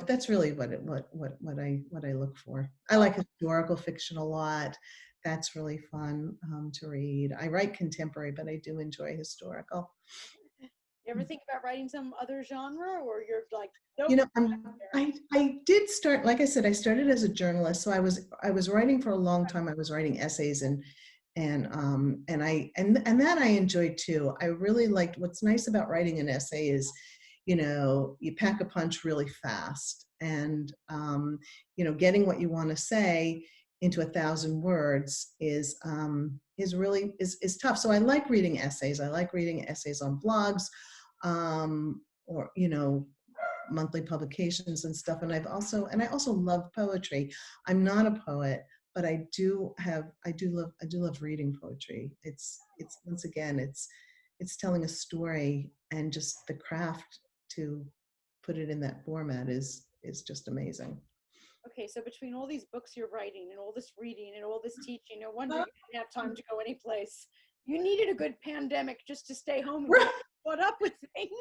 that's really what I look for. I like historical fiction a lot. That's really fun to read. I write contemporary, but I do enjoy historical. You ever think about writing some other genre, or you're like, nope? I did start, like I said, I started as a journalist. So I was writing for a long time. I was writing essays and that I enjoyed too. I really liked, what's nice about writing an essay is, you pack a punch really fast, and getting what you want to say into 1,000 words is really tough. So I like reading essays. I like reading essays on blogs, or monthly publications and stuff. And I also love poetry. I'm not a poet, but I do love reading poetry. It's once again, it's telling a story, and just the craft to put it in that format is just amazing. Okay, so between all these books you're writing and all this reading and all this teaching, no wonder you didn't have time to go any place. You needed a good pandemic just to stay home and get caught up with things.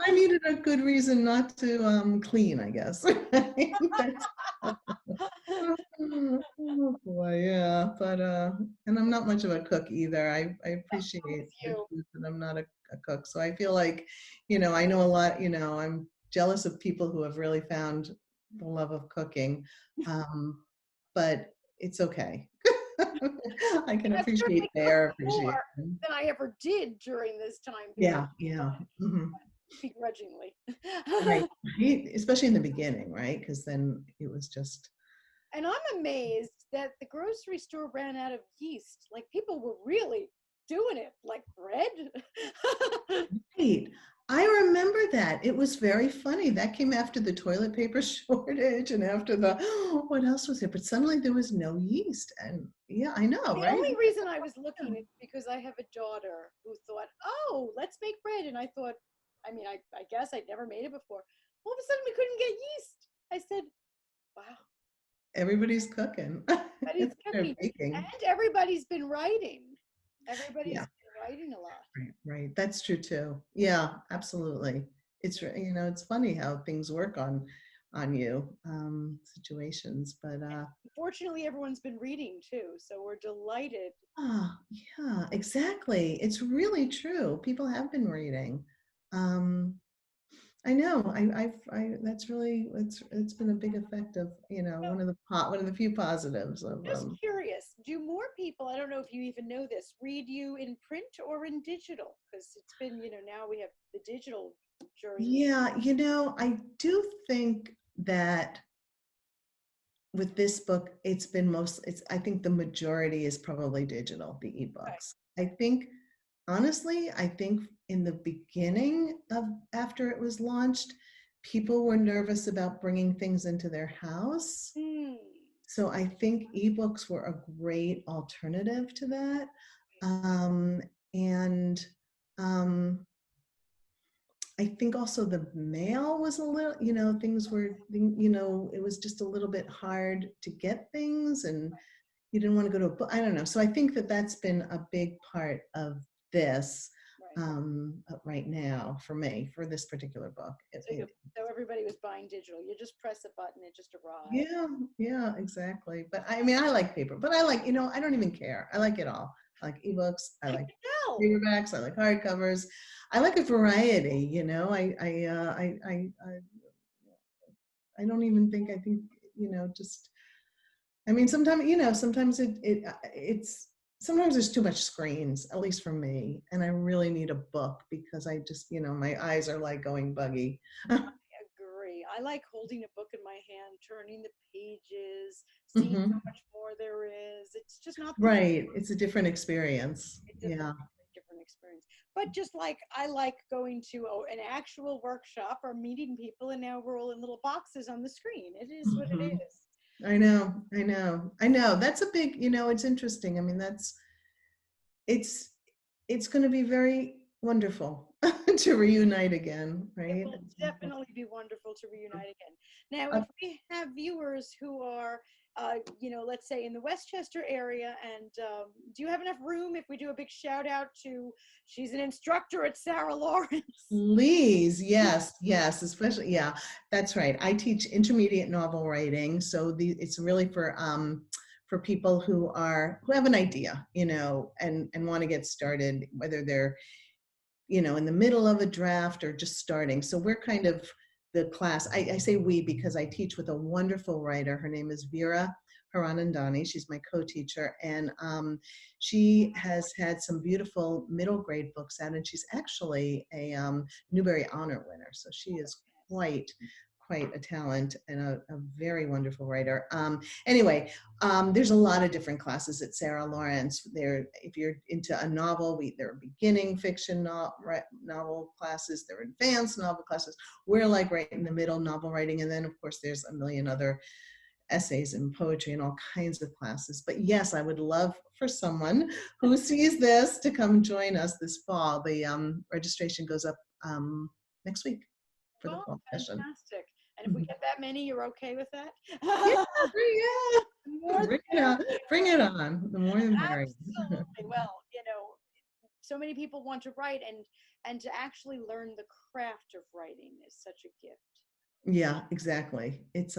I needed a good reason not to clean, I guess. Oh boy, yeah. But and I'm not much of a cook either. I appreciate the food, but I'm not a cook. So I feel like, I know a lot, I'm jealous of people who have really found the love of cooking. But it's okay. I can appreciate their appreciation than I ever did during this time period. Yeah. Mm-hmm. Begrudgingly. Right. Especially in the beginning, right? Because then it was just. And I'm amazed that the grocery store ran out of yeast. Like, people were really doing it, like bread. Right. I remember that. It was very funny. That came after the toilet paper shortage and after what else was there? But suddenly there was no yeast. And yeah, I know, the right? only reason I was looking is because I have a daughter who thought, oh, let's make bread. And I thought, I guess I'd never made it before. All of a sudden we couldn't get yeast. I said, wow. Everybody's cooking. Everybody's cooking. And everybody's been writing. Everybody's been writing a lot. Right. That's true too. Yeah, absolutely. It's it's funny how things work on you, situations, but fortunately everyone's been reading too, so we're delighted. Yeah, exactly. It's really true. People have been reading. I know. That's really, it's been a big effect of, one of the few positives of. Just curious, do more people, I don't know if you even know this, read you in print or in digital? Because it's been, now we have the digital journey. Yeah, I do think that with this book, I think the majority is probably digital, the ebooks. Right. I think, honestly, in the beginning of after it was launched, people were nervous about bringing things into their house. Hmm. So I think ebooks were a great alternative to that. And I think also the mail was a little, things were, it was just a little bit hard to get things, and you didn't want to go to a book. I don't know. So I think that that's been a big part of this right now for me, for this particular book. So everybody was buying digital. You just press a button, it just arrives. Yeah, exactly. But I mean, I like paper, but I like, I don't even care. I like it all. I like ebooks. I like paperbacks. I like hardcovers. I like a variety, I don't even think, just, I mean, sometimes sometimes there's too much screens, at least for me. And I really need a book because I just, my eyes are like going buggy. Agree. I like holding a book in my hand, turning the pages, seeing how much more there is. It's just not right. It's a different experience. Yeah. Different experience. But just like I like going to an actual workshop or meeting people, and now we're all in little boxes on the screen. It is what it is. I know. That's a big, it's interesting. I mean, it's going to be very wonderful to reunite again, right? It will definitely be wonderful to reunite again. Now, if we have viewers who are, let's say in the Westchester area, and do you have enough room if we do a big shout out to, she's an instructor at Sarah Lawrence? Please, yes, especially, yeah, that's right. I teach intermediate novel writing, so it's really for people who have an idea, and want to get started, whether they're in the middle of a draft or just starting. So we're kind of the class. I say we because I teach with a wonderful writer. Her name is Vera Haranandani. She's my co-teacher, and she has had some beautiful middle grade books out, and she's actually a Newbery Honor winner. So she is quite a talent and a very wonderful writer. Anyway, there's a lot of different classes at Sarah Lawrence. If you're into a novel, there are beginning fiction novel classes, there are advanced novel classes. We're like right in the middle, novel writing. And then of course there's a million other essays and poetry and all kinds of classes. But yes, I would love for someone who sees this to come join us this fall. The registration goes up next week for the fall session. Fantastic. And if we get that many, you're okay with that? Yeah. Bring it on. The more the merrier. Absolutely. Well, so many people want to write, and to actually learn the craft of writing is such a gift. Yeah, exactly. It's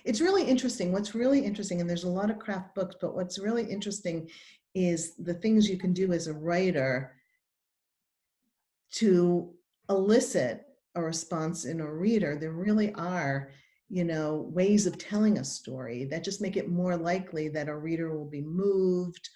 it's really interesting. What's really interesting, and there's a lot of craft books, but what's really interesting is the things you can do as a writer to elicit a response in a reader. There really are, ways of telling a story that just make it more likely that a reader will be moved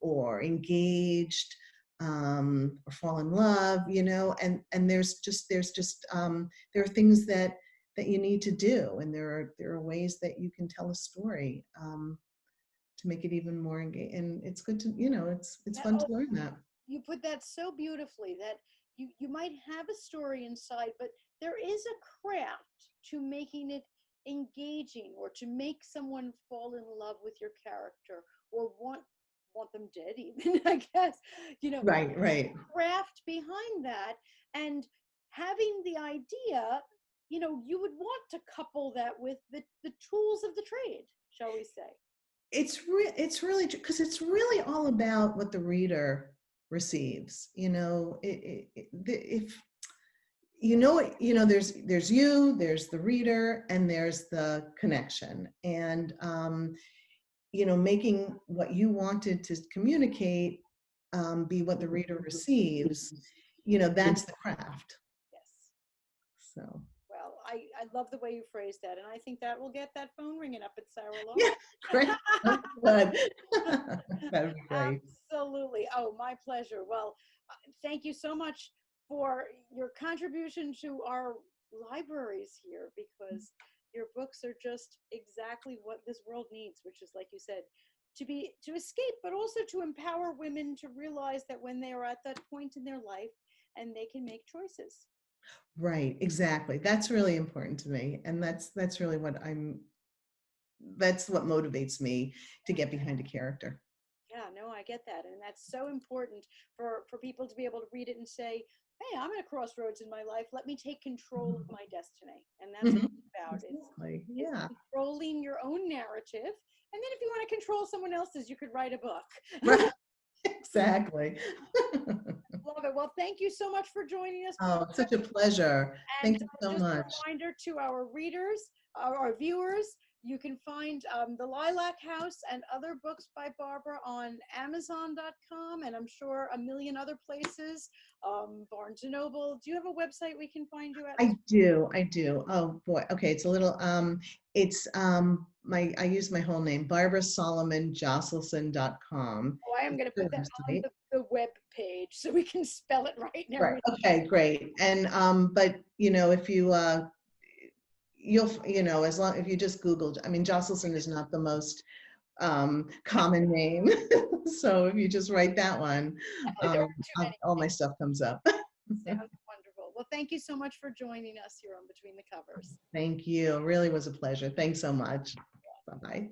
or engaged, or fall in love, and there are things that you need to do, and there are ways that you can tell a story to make it even more engaging. And it's good to, it's fun to learn that. You put that so beautifully, that you might have a story inside, but there is a craft to making it engaging, or to make someone fall in love with your character, or want them dead even, I guess. Right. Craft behind that, and having the idea, you would want to couple that with the tools of the trade, shall we say. It's really true, because it's really all about what the reader receives. If there's you, there's the reader, and there's the connection, and making what you wanted to communicate be what the reader receives. That's the craft. Yes. So. Well, I love the way you phrased that, and I think that will get that phone ringing up at Sarah Lawrence. Yeah, great. That would be great. Absolutely. Oh, my pleasure. Well, thank you so much for your contribution to our libraries here, because your books are just exactly what this world needs, which is, like you said, to escape, but also to empower women to realize that when they are at that point in their life and they can make choices. Right, exactly. That's really important to me. And that's really that's what motivates me to get behind a character. Yeah, no, I get that. And that's so important for people to be able to read it and say, hey, I'm at a crossroads in my life. Let me take control of my destiny. And that's what it's about. Exactly. It's Yeah. controlling your own narrative. And then if you want to control someone else's, you could write a book. Right. Exactly. Love it. Well, thank you so much for joining us, Oh, Barbara. such a pleasure. And Thank you so just a much. reminder to our readers, our viewers, you can find the Lilac House and other books by Barbara on Amazon.com, and I'm sure a million other places, Barnes & Noble. Do you have a website we can find you at? I do. Oh boy. Okay, it's a little it's I use my whole name, BarbaraSolomonJosselsohn.com. Oh, I am going to put that on Website. the web page so we can spell it right now. Right. Okay, great. And but you know, if you as long if you just Google, I mean, Josselsohn is not the most common name. So if you just write that one, There are too many. all my stuff comes up. Sounds wonderful. Well, thank you so much for joining us here on Between the Covers. Thank you. It really was a pleasure. Thanks so much. Bye-bye.